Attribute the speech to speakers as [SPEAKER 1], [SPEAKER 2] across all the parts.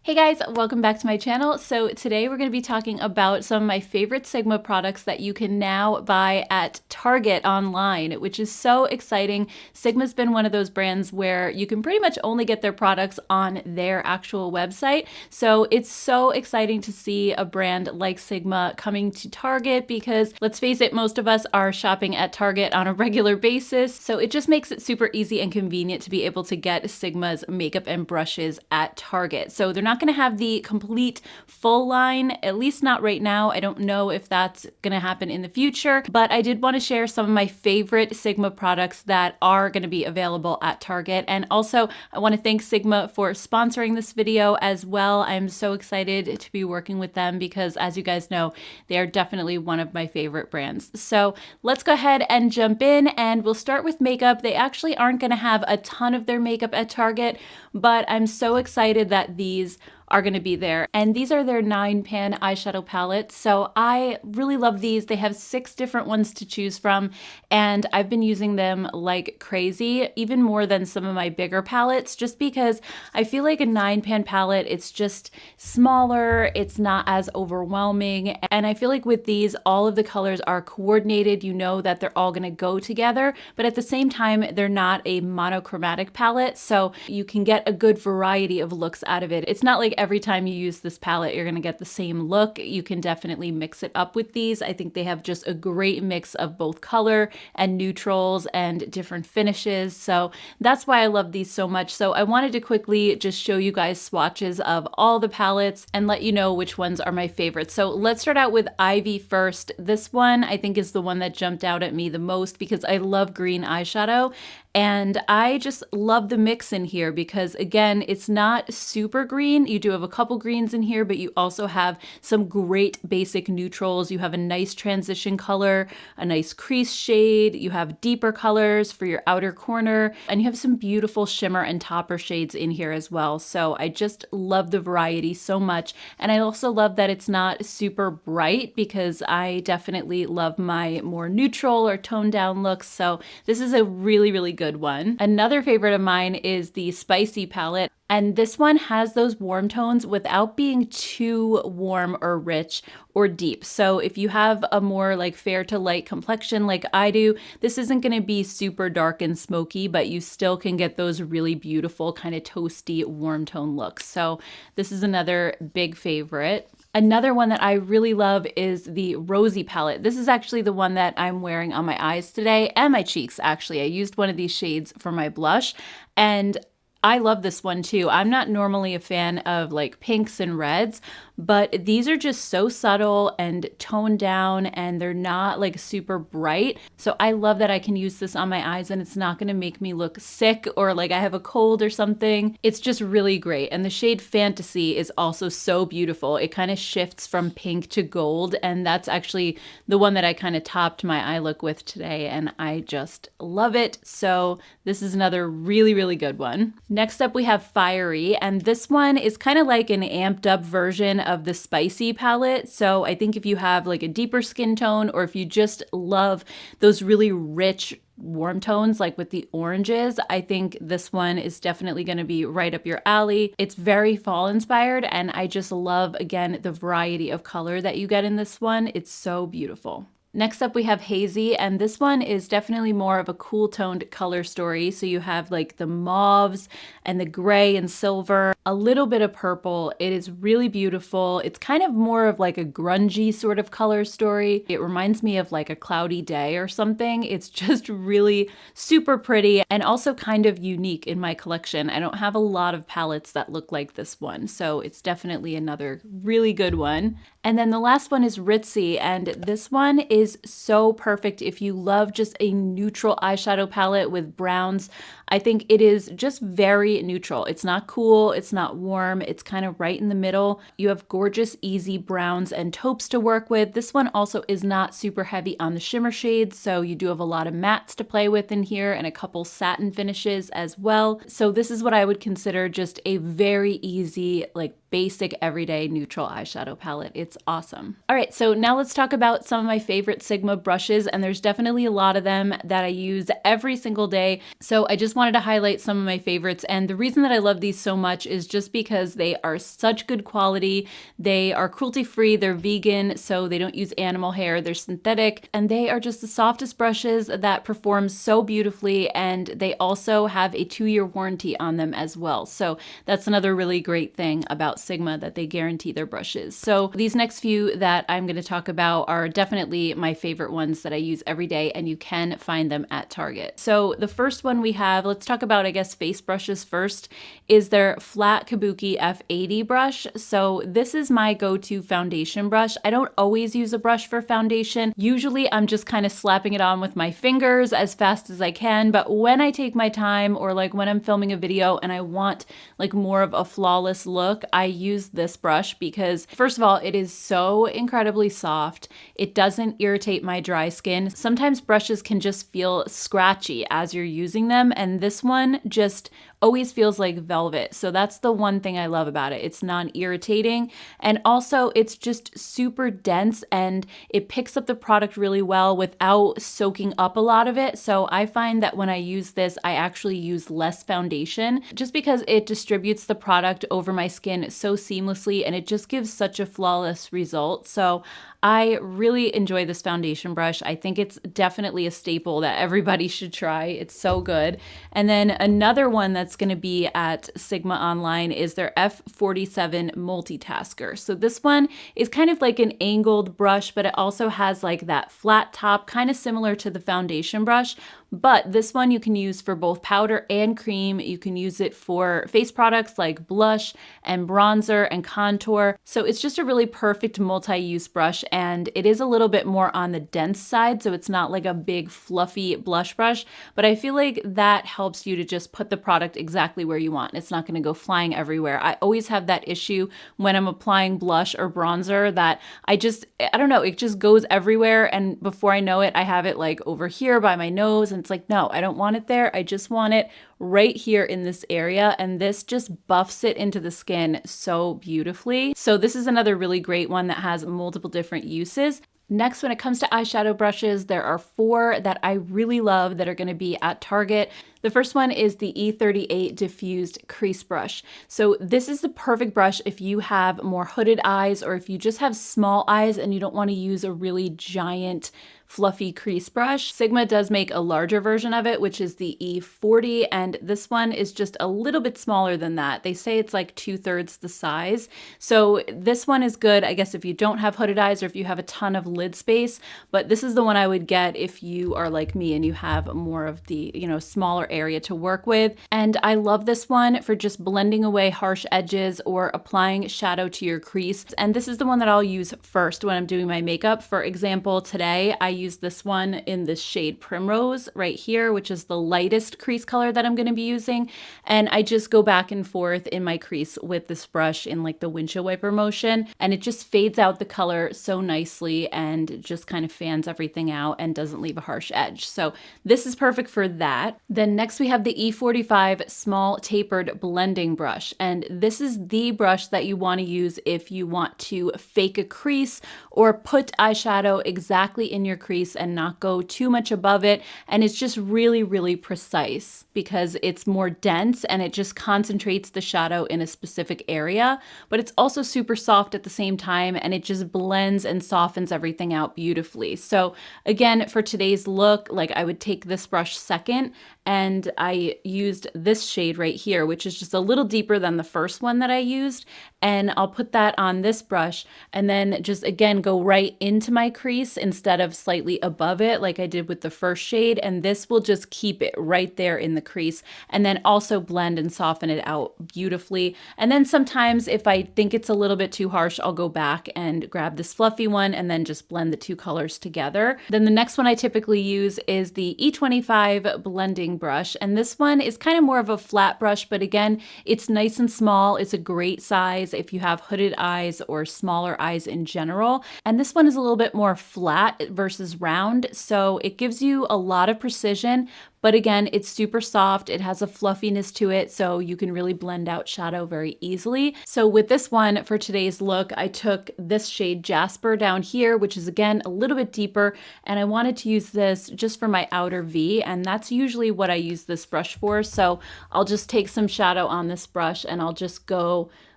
[SPEAKER 1] Hey guys, welcome back to my channel. So today we're going to be talking about some of my favorite Sigma products that you can now buy at Target online, which is so exciting. Sigma's been one of those brands where you can pretty much only get their products on their actual website. So it's so exciting to see a brand like Sigma coming to Target because let's face it, most of us are shopping at Target on a regular basis. So it just makes it super easy and convenient to be able to get Sigma's makeup and brushes at Target. So they're not going to have the complete full line, at least not right now. I don't know if that's going to happen in the future, but I did want to share some of my favorite Sigma products that are going to be available at Target. And also, I want to thank Sigma for sponsoring this video as well. I'm so excited to be working with them because, as you guys know, they are definitely one of my favorite brands. So let's go ahead and jump in, and we'll start with makeup. They actually aren't going to have a ton of their makeup at Target, but I'm so excited that these are going to be there. And these are their 9-pan eyeshadow palettes. So I really love these. They have 6 different ones to choose from, and I've been using them like crazy, even more than some of my bigger palettes, just because I feel like a 9-pan palette, it's just smaller, it's not as overwhelming. And I feel like with these, all of the colors are coordinated. You know that they're all going to go together, but at the same time, they're not a monochromatic palette. So you can get a good variety of looks out of it. It's not like every time you use this palette, you're going to get the same look. You can definitely mix it up with these. I think they have just a great mix of both color and neutrals and different finishes. So that's why I love these so much. So I wanted to quickly just show you guys swatches of all the palettes and let you know which ones are my favorites. So let's start out with Ivy first. This one I think is the one that jumped out at me the most because I love green eyeshadow. And I just love the mix in here because, again, it's not super green. You do have a couple greens in here, but you also have some great basic neutrals. You have a nice transition color, a nice crease shade. You have deeper colors for your outer corner, and you have some beautiful shimmer and topper shades in here as well. So I just love the variety so much. And I also love that it's not super bright because I definitely love my more neutral or toned down looks. So this is a really, really good one. Another favorite of mine is the Spicy palette. And this one has those warm tones without being too warm or rich or deep. So if you have a more like fair to light complexion like I do, this isn't going to be super dark and smoky, but you still can get those really beautiful kind of toasty warm tone looks. So this is another big favorite. Another one that I really love is the Rosy palette. This is actually the one that I'm wearing on my eyes today and my cheeks, actually. I used one of these shades for my blush, and I love this one too. I'm not normally a fan of like pinks and reds, but these are just so subtle and toned down, and they're not like super bright. So I love that I can use this on my eyes and it's not going to make me look sick or like I have a cold or something. It's just really great. And the shade Fantasy is also so beautiful. It kind of shifts from pink to gold, and that's actually the one that I kind of topped my eye look with today, and I just love it. So this is another really, really good one. Next up, we have Fiery, and this one is kind of like an amped up version of the Spicy palette. So I think if you have like a deeper skin tone, or if you just love those really rich warm tones like with the oranges, I think this one is definitely going to be right up your alley. It's very fall inspired, and I just love, again, the variety of color that you get in this one. It's so beautiful. Next up, we have Hazy, and this one is definitely more of a cool toned color story. So you have like the mauves and the gray and silver, a little bit of purple. It is really beautiful. It's kind of more of like a grungy sort of color story. It reminds me of like a cloudy day or something. It's just really super pretty and also kind of unique in my collection. I don't have a lot of palettes that look like this one, so it's definitely another really good one. And then the last one is Ritzy, and this one is so perfect if you love just a neutral eyeshadow palette with browns. I think it is just very neutral. It's not cool, it's not warm, it's kind of right in the middle. You have gorgeous, easy browns and taupes to work with. This one also is not super heavy on the shimmer shades, so you do have a lot of mattes to play with in here and a couple satin finishes as well. So this is what I would consider just a very easy, like basic everyday neutral eyeshadow palette. It's awesome. All right, so now let's talk about some of my favorite Sigma brushes, and there's definitely a lot of them that I use every single day. So I just wanted to highlight some of my favorites, and the reason that I love these so much is just because they are such good quality. They are cruelty-free, they're vegan, so they don't use animal hair, they're synthetic, and they are just the softest brushes that perform so beautifully, and they also have a 2-year warranty on them as well. So that's another really great thing about Sigma, that they guarantee their brushes. So these next few that I'm going to talk about are definitely my favorite ones that I use every day, and you can find them at Target. So the first one we have, let's talk about, I guess, face brushes first, is their flat Kabuki F80 brush. So this is my go-to foundation brush. I don't always use a brush for foundation. Usually I'm just kind of slapping it on with my fingers as fast as I can, but when I take my time, or like when I'm filming a video and I want like more of a flawless look, I use this brush because first of all, it is so incredibly soft. It doesn't irritate my dry skin. Sometimes brushes can just feel scratchy as you're using them, and this one just always feels like velvet. So that's the one thing I love about it. It's non-irritating, and also it's just super dense and it picks up the product really well without soaking up a lot of it. So I find that when I use this, I actually use less foundation just because it distributes the product over my skin so seamlessly, and it just gives such a flawless result. So I really enjoy this foundation brush. I think it's definitely a staple that everybody should try. It's so good. And then another one that's going to be at Sigma online is their F47 multitasker. So this one is kind of like an angled brush, but it also has like that flat top, kind of similar to the foundation brush. But this one you can use for both powder and cream. You can use it for face products like blush and bronzer and contour. So it's just a really perfect multi-use brush, and it is a little bit more on the dense side, so it's not like a big fluffy blush brush, but I feel like that helps you to just put the product exactly where you want. It's not going to go flying everywhere. I always have that issue when I'm applying blush or bronzer that I don't know, it just goes everywhere, and before I know it, I have it like over here by my nose, and it's like, no, I don't want it there. I just want it right here in this area, and this just buffs it into the skin so beautifully. So this is another really great one that has multiple different uses. Next, when it comes to eyeshadow brushes, there are 4 that I really love that are going to be at Target. The first one is the E38 Diffused Crease Brush. So this is the perfect brush if you have more hooded eyes, or if you just have small eyes and you don't want to use a really giant fluffy crease brush. Sigma does make a larger version of it, which is the E40, and this one is just a little bit smaller than that. They say it's like 2/3 the size. So this one is good, I guess, if you don't have hooded eyes or if you have a ton of lid space, but this is the one I would get if you are like me and you have more of the, smaller area to work with. And I love this one for just blending away harsh edges or applying shadow to your crease. And this is the one that I'll use first when I'm doing my makeup. For example, today I use this one in this shade Primrose right here, which is the lightest crease color that I'm going to be using. And I just go back and forth in my crease with this brush in like the windshield wiper motion, and it just fades out the color so nicely and just kind of fans everything out and doesn't leave a harsh edge. So this is perfect for that. Then next we have the E45 Small Tapered Blending Brush, and this is the brush that you want to use if you want to fake a crease or put eyeshadow exactly in your crease and not go too much above it. And it's just really, really precise because it's more dense and it just concentrates the shadow in a specific area, but it's also super soft at the same time, and it just blends and softens everything out beautifully. So again, for today's look, like I would take this brush second, and I used this shade right here, which is just a little deeper than the first one that I used. And I'll put that on this brush and then just again go right into my crease instead of slightly above it like I did with the first shade. And this will just keep it right there in the crease and then also blend and soften it out beautifully. And then sometimes if I think it's a little bit too harsh, I'll go back and grab this fluffy one and then just blend the two colors together. Then the next one I typically use is the E25 Blending Brush. And this one is kind of more of a flat brush, but again, it's nice and small. It's a great size. eyes if you have hooded eyes or smaller eyes in general. And this one is a little bit more flat versus round, so it gives you a lot of precision. But again, it's super soft. It has a fluffiness to it, so you can really blend out shadow very easily. So with this one for today's look, I took this shade Jasper down here, which is again a little bit deeper, and I wanted to use this just for my outer V, and that's usually what I use this brush for. So I'll just take some shadow on this brush and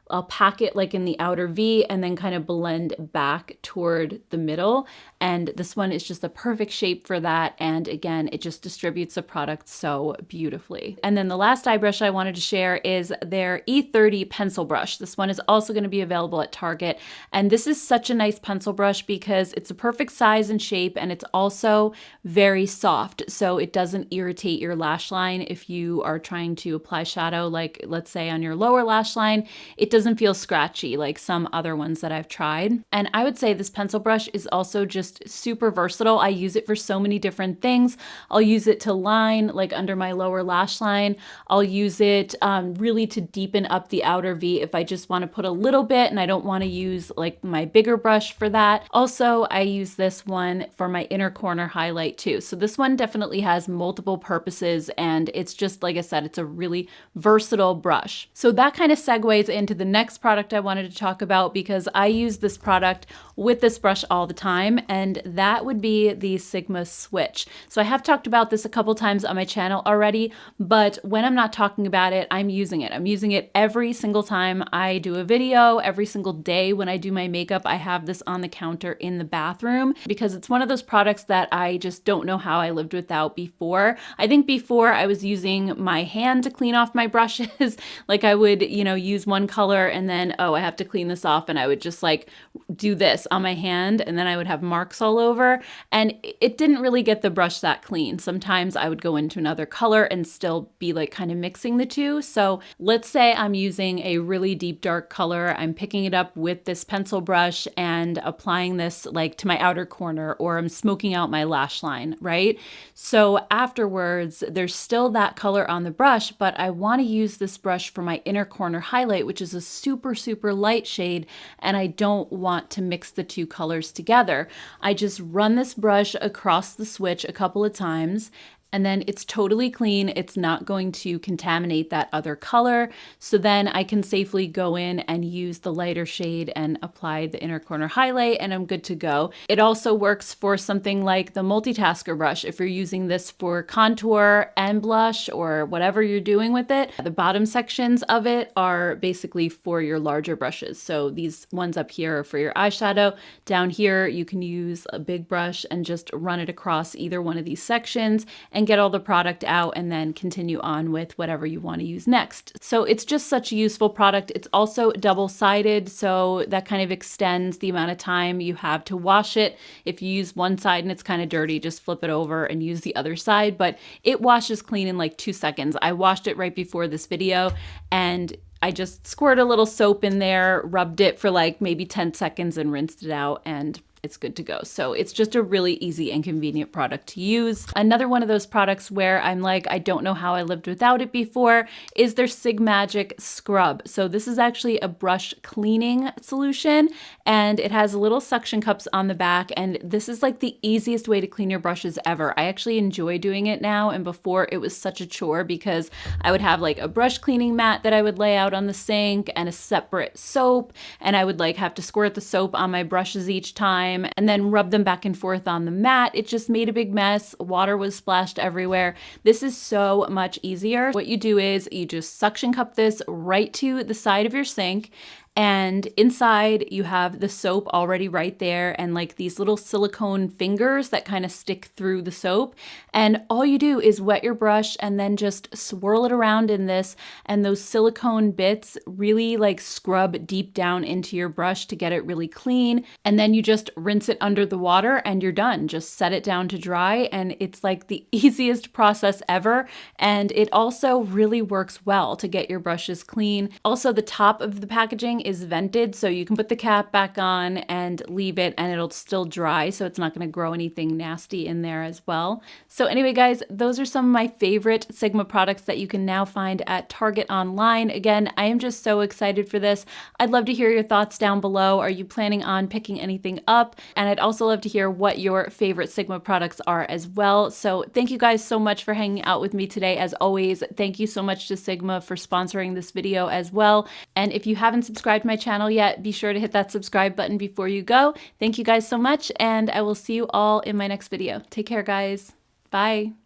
[SPEAKER 1] I'll pack it like in the outer V and then kind of blend back toward the middle. And this one is just the perfect shape for that. And again, it just distributes the product so beautifully. And then the last eye brush I wanted to share is their E30 pencil brush. This one is also going to be available at Target. And this is such a nice pencil brush because it's a perfect size and shape, and it's also very soft. So it doesn't irritate your lash line if you are trying to apply shadow, like let's say on your lower lash line. It doesn't feel scratchy like some other ones that I've tried. And I would say this pencil brush is also just super versatile. I use it for so many different things. I'll use it to line like under my lower lash line. I'll use it really to deepen up the outer V if I just want to put a little bit and I don't want to use like my bigger brush for that. Also, I use this one for my inner corner highlight too. So this one definitely has multiple purposes, and it's just, like I said, it's a really versatile brush. So that kind of segues into the next product I wanted to talk about, because I use this product with this brush all the time, and that would be the Sigma Switch. So I have talked about this a couple times on my channel already, but when I'm not talking about it, I'm using it. I'm using it every single time I do a video, every single day when I do my makeup. I have this on the counter in the bathroom because it's one of those products that I just don't know how I lived without before. I think before I was using my hand to clean off my brushes. Like I would, use one color and then, oh, I have to clean this off, and I would just like do this on my hand, and then I would have marks all over, and it didn't really get the brush that clean. Sometimes I would go into another color and still be like kind of mixing the two. So let's say I'm using a really deep dark color, I'm picking it up with this pencil brush and applying this like to my outer corner, or I'm smoking out my lash line, right? So afterwards, there's still that color on the brush, but I want to use this brush for my inner corner highlight, which is a super, super light shade, and I don't want to mix the two colors together. I just run this brush across the switch a couple of times, and then it's totally clean. It's not going to contaminate that other color. So then I can safely go in and use the lighter shade and apply the inner corner highlight, and I'm good to go. It also works for something like the multitasker brush. If you're using this for contour and blush or whatever you're doing with it, the bottom sections of it are basically for your larger brushes. So these ones up here are for your eyeshadow. Down here, you can use a big brush and just run it across either one of these sections and get all the product out, and then continue on with whatever you want to use next. So it's just such a useful product. It's also double-sided, so that kind of extends the amount of time you have to wash it. If you use one side and it's kind of dirty, just flip it over and use the other side, but it washes clean in like 2 seconds. I washed it right before this video, and I just squirted a little soap in there, rubbed it for like maybe 10 seconds and rinsed it out, and it's good to go. So it's just a really easy and convenient product to use. Another one of those products where I'm like, I don't know how I lived without it before, is their Sigmagic Scrub. So this is actually a brush cleaning solution, and it has little suction cups on the back, and this is like the easiest way to clean your brushes ever. I actually enjoy doing it now, and before it was such a chore because I would have like a brush cleaning mat that I would lay out on the sink and a separate soap, and I would like have to squirt the soap on my brushes each time and then rub them back and forth on the mat. It just made a big mess. Water was splashed everywhere. This is so much easier. What you do is you just suction cup this right to the side of your sink, and inside you have the soap already right there, and like these little silicone fingers that kind of stick through the soap. And all you do is wet your brush and then just swirl it around in this, and those silicone bits really like scrub deep down into your brush to get it really clean. And then you just rinse it under the water and you're done. Just set it down to dry, and it's like the easiest process ever. And it also really works well to get your brushes clean. Also, the top of the packaging is vented, so you can put the cap back on and leave it and it'll still dry, so it's not going to grow anything nasty in there as well. So anyway, guys, those are some of my favorite Sigma products that you can now find at Target online. Again, I am just so excited for this. I'd love to hear your thoughts down below. Are you planning on picking anything up? And I'd also love to hear what your favorite Sigma products are as well. So thank you guys so much for hanging out with me today. As always, thank you so much to Sigma for sponsoring this video as well. And if you haven't subscribed to my channel yet, be sure to hit that subscribe button before you go. Thank you guys so much, and I will see you all in my next video. Take care, guys. Bye.